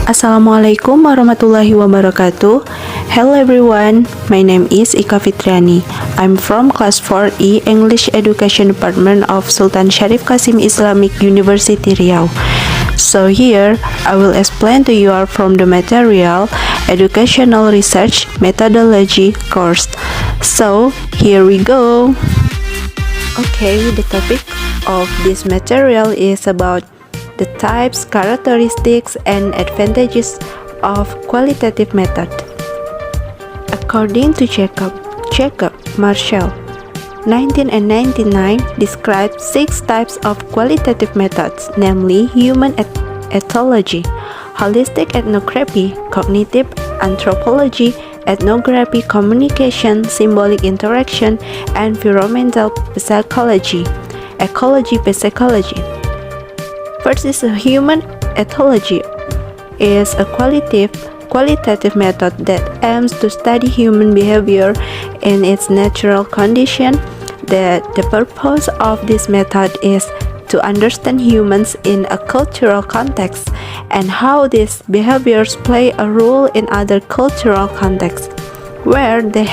Assalamualaikum warahmatullahi wabarakatuh. Hello everyone, my name is Ika Fitriani. I'm from Class 4E English Education Department of Sultan Syarif Qasim Islamic University Riau. So here, I will explain to you from the material Educational Research Methodology course. So, here we go. Okay, the topic of this material is about the types, characteristics, and advantages of qualitative method. According to Jacob Marshall, 1999 described 6 types of qualitative methods, namely human ethology, holistic ethnography, cognitive anthropology, ethnography, communication, symbolic interaction, environmental psychology, ecology psychology. First is a human ethology, is a qualitative method that aims to study human behavior in its natural condition. The purpose of this method is to understand humans in a cultural context and how these behaviors play a role in other cultural contexts, where they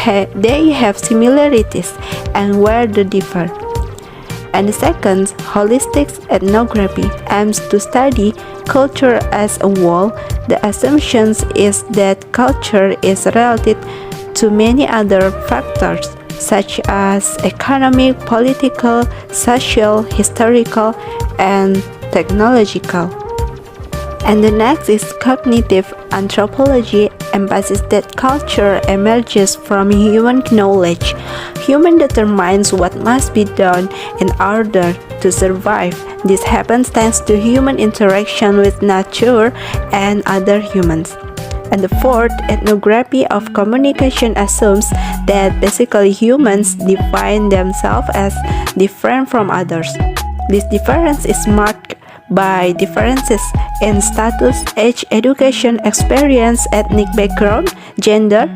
have similarities and where they differ. And the second, holistic ethnography, aims to study culture as a whole. The assumption is that culture is related to many other factors, such as economic, political, social, historical, and technological. And the next is cognitive anthropology, emphasizes that culture emerges from human knowledge. Human determines what must be done in order to survive. This happens thanks to human interaction with nature and other humans. And the fourth, ethnography of communication, assumes that basically humans define themselves as different from others. This difference is marked by differences in status, age, education, experience, ethnic background, gender,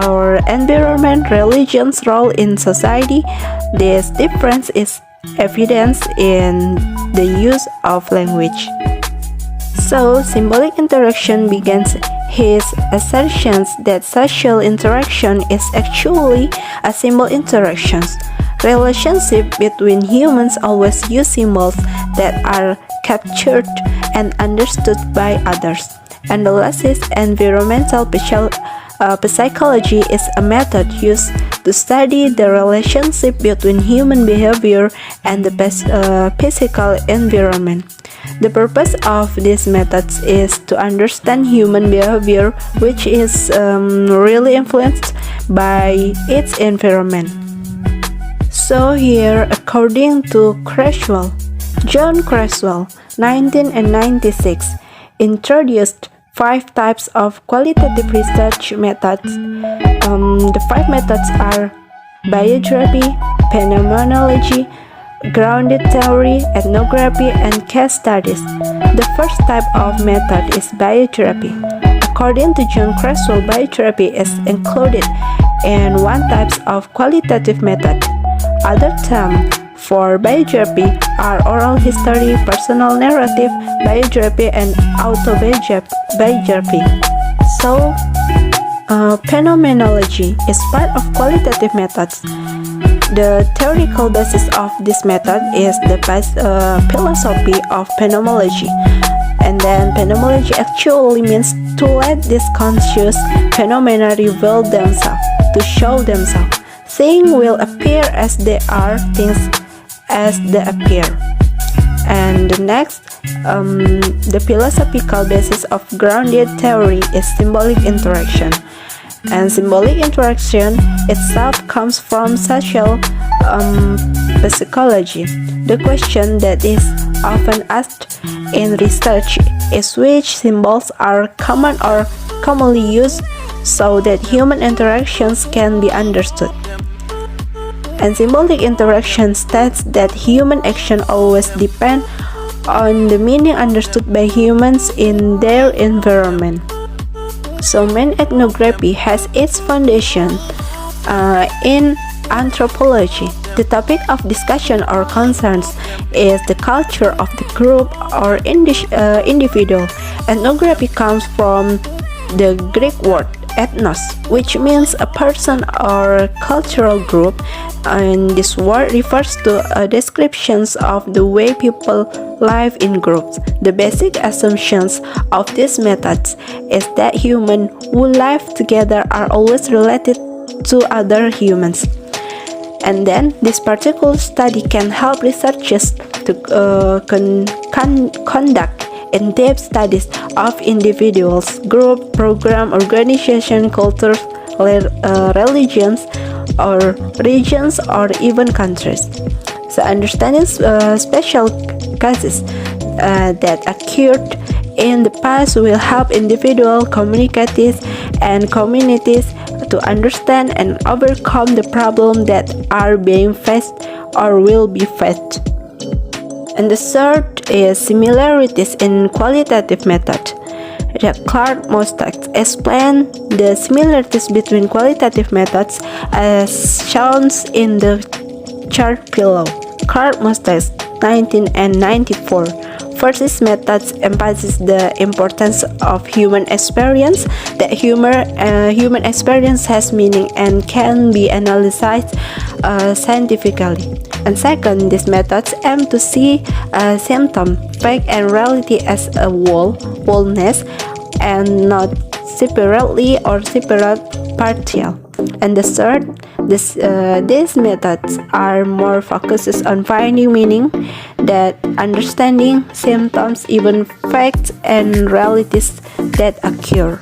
or environment, religion's role in society. This difference is evidenced in the use of language. So, symbolic interaction begins his assertions that social interaction is actually a symbol interaction. Relationship between humans always use symbols that are captured and understood by others. And the last is environmental psychology, is a method used to study the relationship between human behavior and the physical environment. The purpose of these methods is to understand human behavior, which is really influenced by its environment. So here, according to John Creswell, 1996, introduced 5 types of qualitative research methods. The 5 methods are biography, phenomenology, grounded theory, ethnography, and case studies. The first type of method is biography. According to John Creswell, biography is included in 1 type of qualitative method. Other terms for biography are oral history, personal narrative, biography, and autobiography. So, phenomenology is part of qualitative methods. The theoretical basis of this method is the philosophy of phenomenology. And then phenomenology actually means to let these conscious phenomena reveal themselves, to show themselves. Things will appear as they are, things as they appear. And the next, the philosophical basis of grounded theory is symbolic interaction. And symbolic interaction itself comes from social psychology. The question that is often asked in research is which symbols are common or commonly used so that human interactions can be understood. And symbolic interaction states that human action always depend on the meaning understood by humans in their environment. So, main ethnography has its foundation in anthropology. The topic of discussion or concerns is the culture of the group or individual, Ethnography comes from the Greek word ethnos, which means a person or cultural group, and this word refers to descriptions of the way people live in groups. The basic assumptions of these methods is that humans who live together are always related to other humans. And then this particular study can help researchers to conduct in-depth studies of individuals, groups, programs, organizations, cultures, religions, or regions, or even countries. So understanding special cases that occurred in the past will help individual communities and communities to understand and overcome the problems that are being faced or will be faced. And the third is similarities in qualitative method. Clark Mostak explained the similarities between qualitative methods as shown in the chart below. Clark Mostak, 1994. First, these methods emphasize the importance of human experience, that human experience has meaning and can be analyzed scientifically. And second, these methods aim to see symptom, fact, and reality as a wholeness and not separately or separate partial. And the third, these methods are more focused on finding meaning, that understanding symptoms, even facts and realities that occur.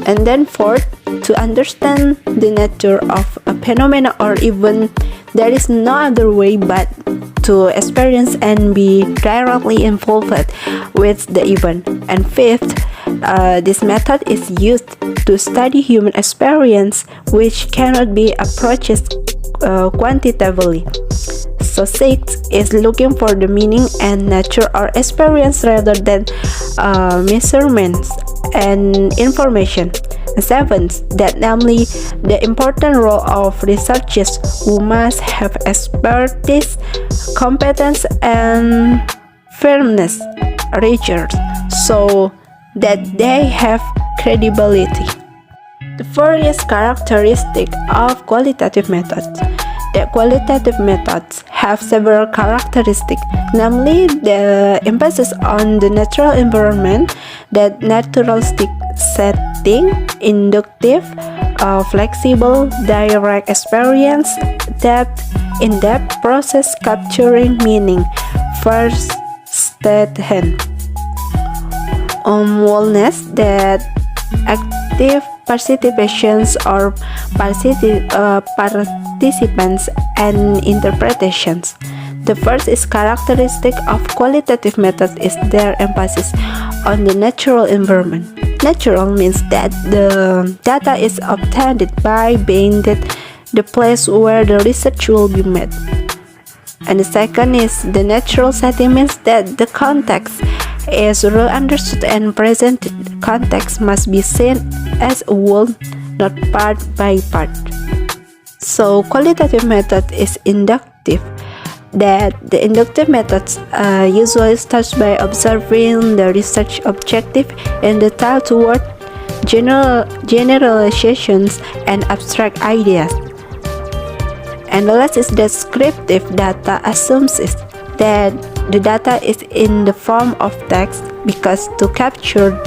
And then fourth, to understand the nature of a phenomenon or event, there is no other way but to experience and be directly involved with the event. And fifth, this method is used to study human experience, which cannot be approached quantitatively. So six is looking for the meaning and nature or experience rather than measurements and information. Seventh, that namely the important role of researchers who must have expertise, competence, and firmness, research, so that they have credibility. The fourth characteristic of qualitative methods. The qualitative methods have several characteristics, namely the emphasis on the natural environment, that naturalistic setting, inductive, flexible, direct experience, depth, in-depth process capturing meaning, first hand, wellness, that active participations or participants and interpretations. The first is characteristic of qualitative methods is their emphasis on the natural environment. Natural means that the data is obtained by being the place where the research will be made. And the second is the natural setting means that the context is well understood and presented. Context must be seen as a whole, not part by part. So qualitative method is inductive, that the inductive methods usually starts by observing the research objective and the detail toward generalizations and abstract ideas. And the last is descriptive data assumes that the data is in the form of text because to capture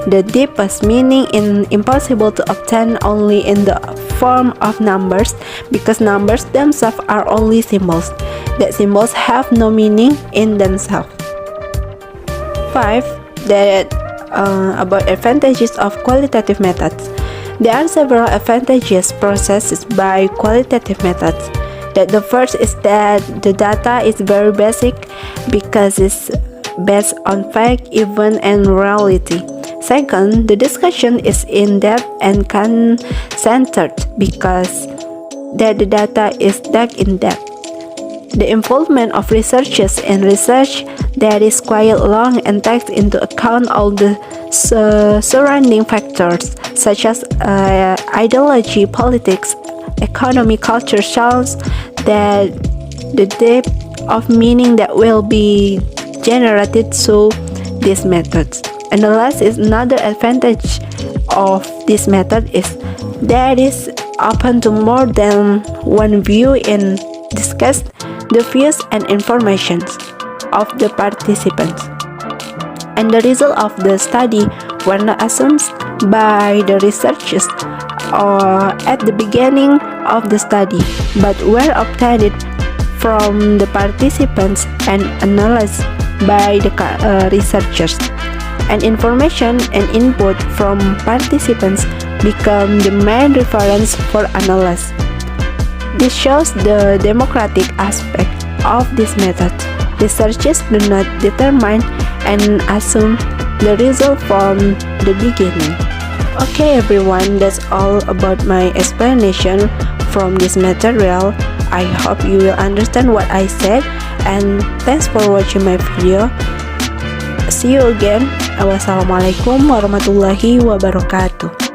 the deepest meaning is impossible to obtain only in the form of numbers because numbers themselves are only symbols. That symbols have no meaning in themselves. 5. About advantages of qualitative methods. There are several advantages processed by qualitative methods. That the first is that the data is very basic because it's based on fact, event, and reality. Second, the discussion is in-depth and centered because that the data is dug in-depth. The involvement of researchers in research that is quite long and takes into account all the surrounding factors such as ideology, politics, economy, culture shows that the depth of meaning that will be generated through these methods. And the last is another advantage of this method is that is open to more than one view and discuss the views and informations of the participants. And the result of the study were not assumed by the researchers or at the beginning of the study, but were obtained from the participants and analyzed by the researchers. And information and input from participants become the main reference for analysis. This shows the democratic aspect of this method. Researchers do not determine and assume the result from the beginning. Okay everyone, that's all about my explanation from this material. I hope you will understand what I said, and thanks for watching my video. See you again. Wassalamualaikum warahmatullahi wabarakatuh.